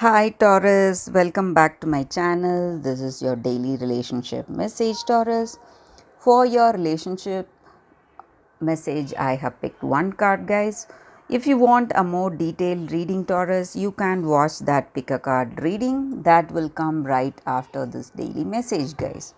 Hi Taurus, welcome back to my channel. This is your daily relationship message, Taurus. For your relationship message, I have picked one card, guys. If you want a more detailed reading, Taurus, you can watch that pick a card reading that will come right after this daily message, guys.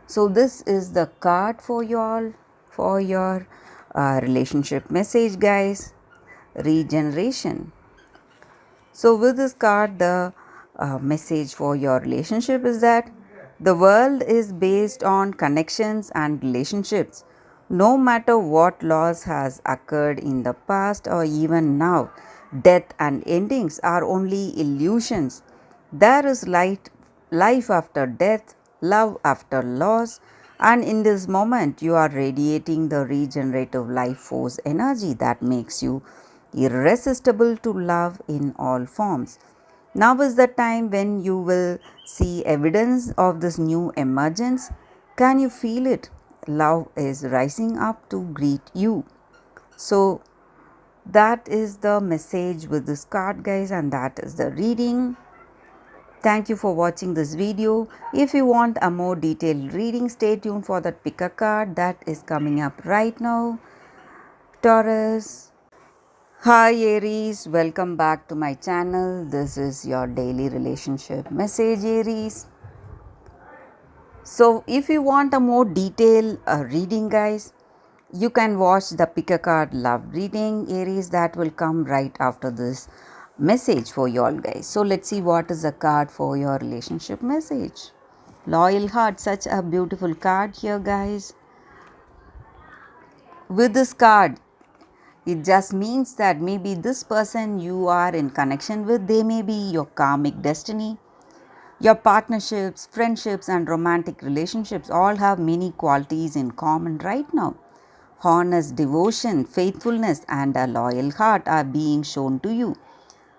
So, this is the card for you all for your relationship message, guys. Regeneration. So, with this card, the message for your relationship is that the world is based on connections and relationships. No matter what loss has occurred in the past or even now, death and endings are only illusions. There is life after death, love after loss, and in this moment, you are radiating the regenerative life force energy that makes you irresistible to love in all forms. Now is the time when you will see evidence of this new emergence. Can you feel it? Love is rising up to greet you. So, that is the message with this card, guys, and that is the reading. Thank you for watching this video. If you want a more detailed reading, stay tuned for that pick a card that is coming up right now. Taurus. Hi Aries, welcome back to my channel. This is your daily relationship message, Aries. So, if you want a more detailed reading, guys, you can watch the pick a card love reading, Aries, that will come right after this message for you all, guys. So, let's see what is the card for your relationship message. Loyal heart, such a beautiful card here, guys. With this card, it just means that maybe this person you are in connection with, they may be your karmic destiny. Your partnerships, friendships, and romantic relationships all have many qualities in common right now. Honest devotion, faithfulness, and a loyal heart are being shown to you.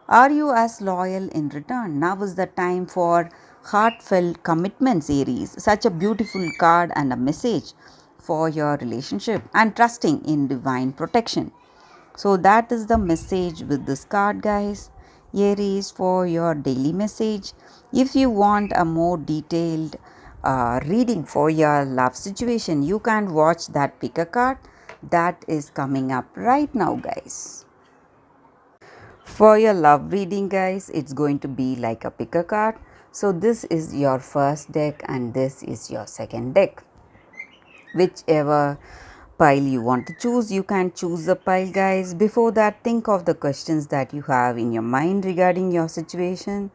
Are you as loyal in return? Now is the time for heartfelt commitments, Aries. Such a beautiful card and a message for your relationship and trusting in divine protection. So, that is the message with this card, guys. Aries, for your daily message. If you want a more detailed reading for your love situation, you can watch that pick a card that is coming up right now, guys. For your love reading, guys, it's going to be like a pick a card. So, this is your first deck and this is your second deck. Whichever pile you want to choose, you can choose the pile, guys. Before that, think of the questions that you have in your mind regarding your situation.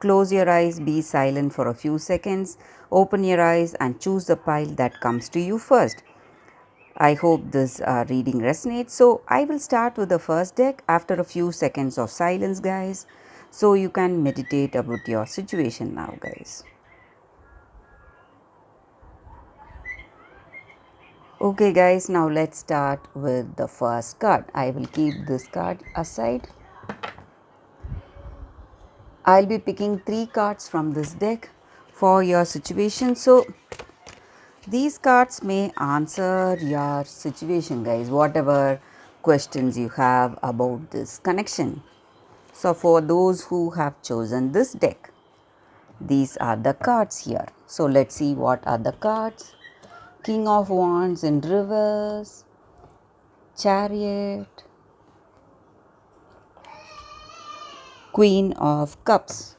Close your eyes, be silent for a few seconds, open your eyes and choose the pile that comes to you first. I hope this reading resonates. So I will start with the first deck after a few seconds of silence, guys, so you can meditate about your situation now, guys. Okay guys, now let's start with the first card. I will keep this card aside. I'll be picking 3 cards from this deck for your situation. So these cards may answer your situation, guys, whatever questions you have about this connection. So for those who have chosen this deck, these are the cards here. So let's see what are the cards. King of Wands in reverse, Chariot, Queen of Cups.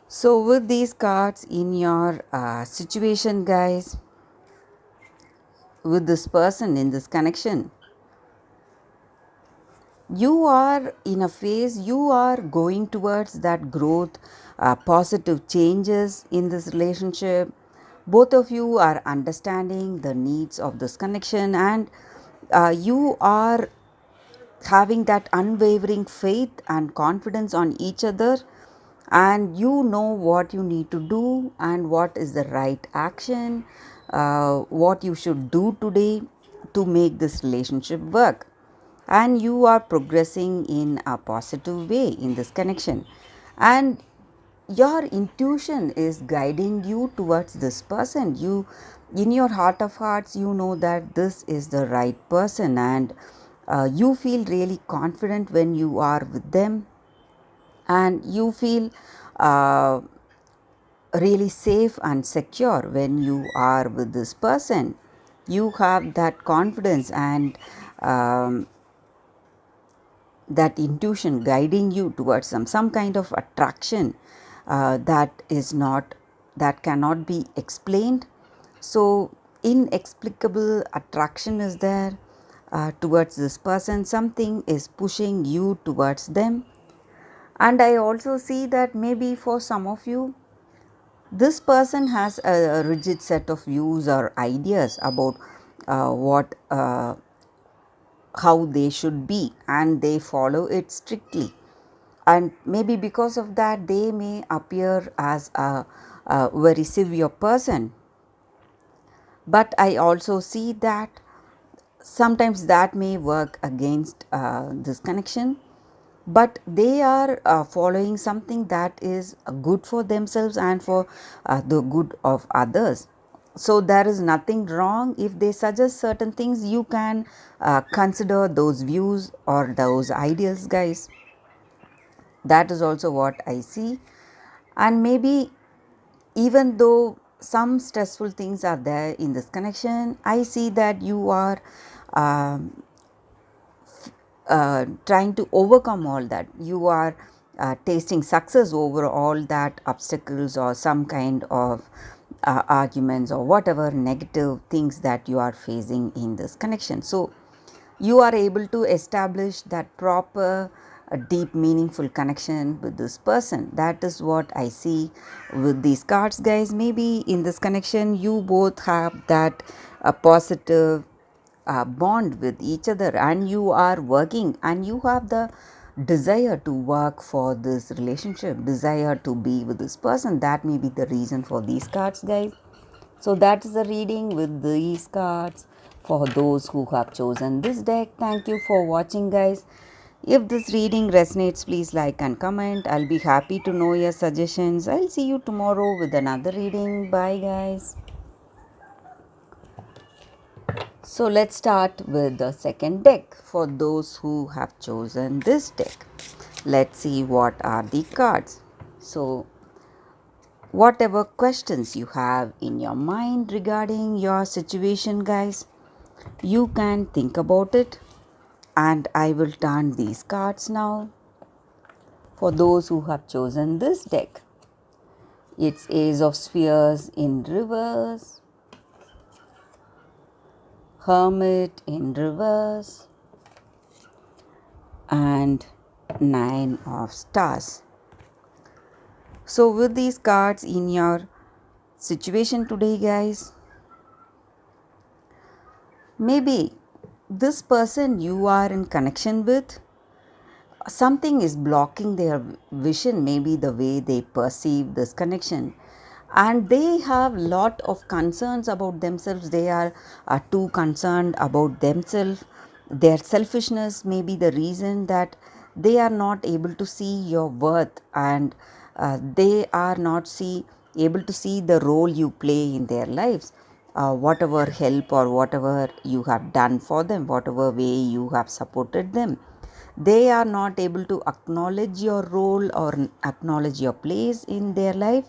So with these cards in your situation, guys, with this person in this connection, you are in a phase, you are going towards that growth, positive changes in this relationship. Both of you are understanding the needs of this connection and you are having that unwavering faith and confidence on each other, and you know what you need to do and what is the right action, what you should do today to make this relationship work, and you are progressing in a positive way in this connection, and your intuition is guiding you towards this person. You, in your heart of hearts, you know that this is the right person, and You feel really confident when you are with them, and you feel uh, really safe and secure when you are with this person. You have that confidence and that intuition guiding you towards some kind of attraction that is not, that cannot be explained. So inexplicable attraction is there towards this person. Something is pushing you towards them. And I also see that maybe for some of you, this person has a rigid set of views or ideas about what how they should be, and they follow it strictly. And maybe because of that, they may appear as a very severe person. But I also see that sometimes that may work against this connection, but they are following something that is good for themselves and for the good of others. So there is nothing wrong if they suggest certain things. You can consider those views or those ideals, guys. That is also what I see. And maybe even though some stressful things are there in this connection, I see that you are um, trying to overcome all that. You are tasting success over all that obstacles or some kind of arguments or whatever negative things that you are facing in this connection. So you are able to establish that proper deep meaningful connection with this person. That is what I see with these cards, guys. Maybe in this connection you both have that positive bond with each other, and you are working, and you have the desire to work for this relationship, desire to be with this person. That may be the reason for these cards, guys. So that is the reading with these cards for those who have chosen this deck. Thank you for watching, guys. If this reading resonates, please like and comment. I'll be happy to know your suggestions. I'll see you tomorrow with another reading. Bye, guys. So let's start with the second deck for those who have chosen this deck. Let's see what are the cards. So whatever questions you have in your mind regarding your situation, guys, you can think about it, and I will turn these cards now for those who have chosen this deck. It's Ace of Spheres in reverse, Hermit in reverse, and Nine of Stars. So with these cards in your situation today, guys, maybe this person you are in connection with, something is blocking their vision, maybe the way they perceive this connection, and they have lot of concerns about themselves. They are too concerned about themselves. Their selfishness may be the reason that they are not able to see your worth, and they are not able to see the role you play in their lives. Whatever help or whatever you have done for them, whatever way you have supported them, they are not able to acknowledge your role or acknowledge your place in their life,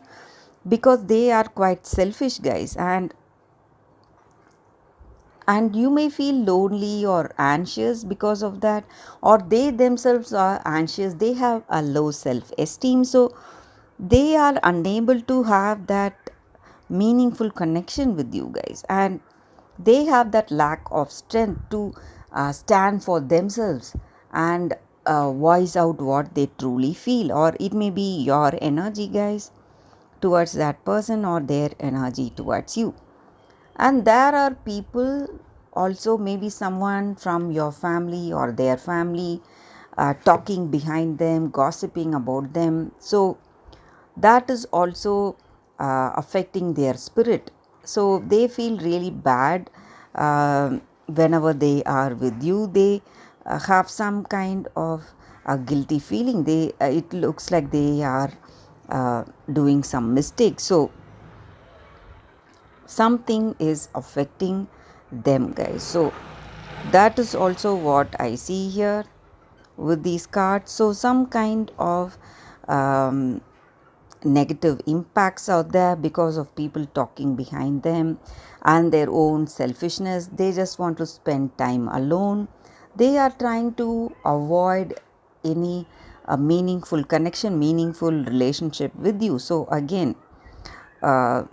because they are quite selfish, guys. And you may feel lonely or anxious because of that, or they themselves are anxious. They have a low self esteem, so they are unable to have that meaningful connection with you, guys, and they have that lack of strength to stand for themselves and voice out what they truly feel. Or it may be your energy, guys, towards that person, or their energy towards you. And there are people also, maybe someone from your family or their family, talking behind them, gossiping about them. So that is also affecting their spirit. So they feel really bad whenever they are with you. They have some kind of a guilty feeling. They it looks like they are doing some mistake. So something is affecting them, guys. So That is also what I see here with these cards. So some kind of um, negative impacts out there because of people talking behind them and their own selfishness. They just want to spend time alone. They are trying to avoid any meaningful connection, meaningful relationship with you. So again, uh,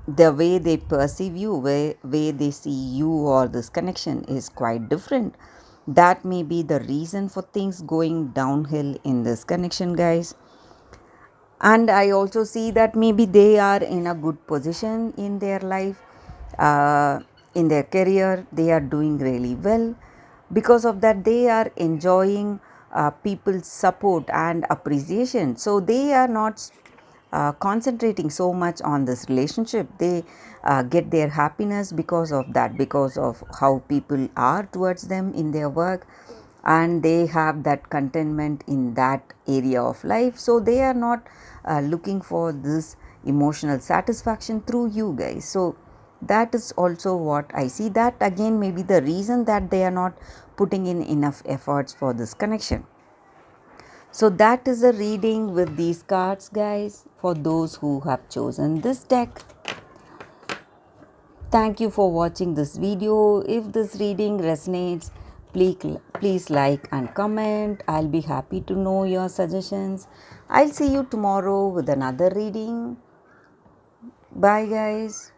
the way they perceive you, way they see you or this connection is quite different. That may be the reason for things going downhill in this connection, guys. And I also see that maybe they are in a good position in their life, uh, in their career they are doing really well. Because of that they are enjoying people's support and appreciation, so they are not concentrating so much on this relationship. They get their happiness because of that, because of how people are towards them in their work, and they have that contentment in that area of life. So they are not looking for this emotional satisfaction through you guys. So that is also what I see. That again may be the reason that they are not putting in enough efforts for this connection. So that is a reading with these cards, guys, for those who have chosen this deck. Thank you for watching this video. If this reading resonates, please like and comment. I'll be happy to know your suggestions. I'll see you tomorrow with another reading. Bye, guys.